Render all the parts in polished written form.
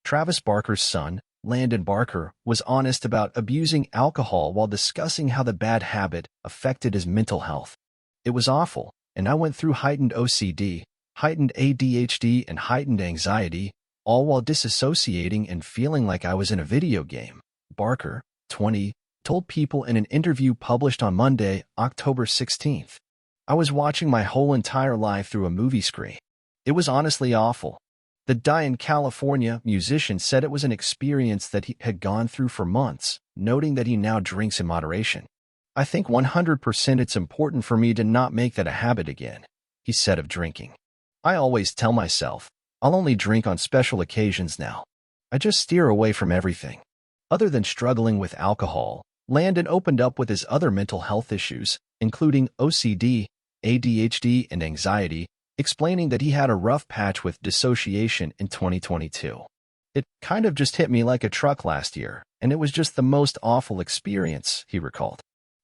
Travis Barker's son, Landon Barker, was honest about abusing alcohol while discussing how the bad habit affected his mental health. It was awful, and I went through heightened OCD, heightened ADHD, and heightened anxiety, all while disassociating and feeling like I was in a video game. Barker, 20, told People in an interview published on Monday, October 16th. I was watching my whole entire life through a movie screen. It was honestly awful. The Die California musician said it was an experience that he had gone through for months, noting that he now drinks in moderation. I think 100% it's important for me to not make that a habit again, he said of drinking. I always tell myself, I'll only drink on special occasions now. I just steer away from everything. Other than struggling with alcohol, Landon opened up with his other mental health issues, including OCD, ADHD, and anxiety, explaining that he had a rough patch with dissociation in 2022. It kind of just hit me like a truck last year, and it was just the most awful experience, he recalled.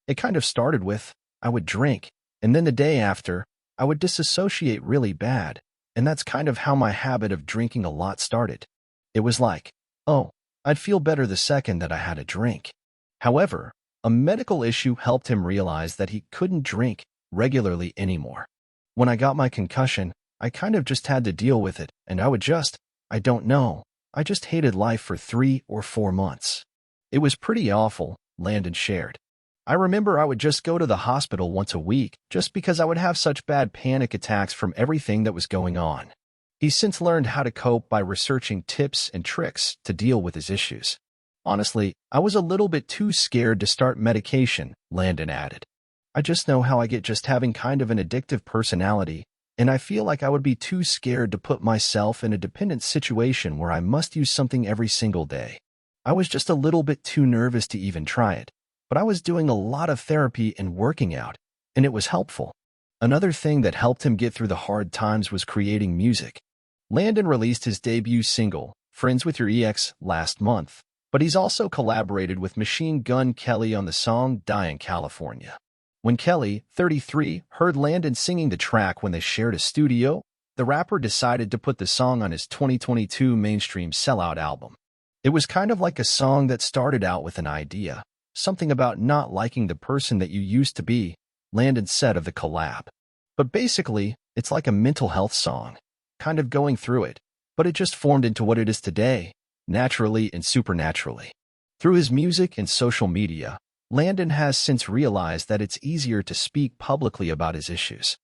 It kind of started with, I would drink, and then the day after, I would disassociate really bad, and that's kind of how my habit of drinking a lot started. It was like, oh, I'd feel better the second that I had a drink. However, a medical issue helped him realize that he couldn't drink regularly anymore. When I got my concussion, I kind of just had to deal with it, and I don't know, I just hated life for 3 or 4 months. It was pretty awful, Landon shared. I remember I would just go to the hospital once a week just because I would have such bad panic attacks from everything that was going on. He's since learned how to cope by researching tips and tricks to deal with his issues. Honestly, I was a little bit too scared to start medication, Landon added. I just know how I get just having kind of an addictive personality, and I feel like I would be too scared to put myself in a dependent situation where I must use something every single day. I was just a little bit too nervous to even try it, but I was doing a lot of therapy and working out, and it was helpful. Another thing that helped him get through the hard times was creating music. Landon released his debut single, Friends with Your EX, last month, but he's also collaborated with Machine Gun Kelly on the song Die in California. When Kelly, 33, heard Landon singing the track when they shared a studio, the rapper decided to put the song on his 2022 mainstream Sellout album. It was kind of like a song that started out with an idea, something about not liking the person that you used to be, Landon said of the collab. But basically, it's like a mental health song, kind of going through it, but it just formed into what it is today, naturally and supernaturally. Through his music and social media, Landon has since realized that it's easier to speak publicly about his issues.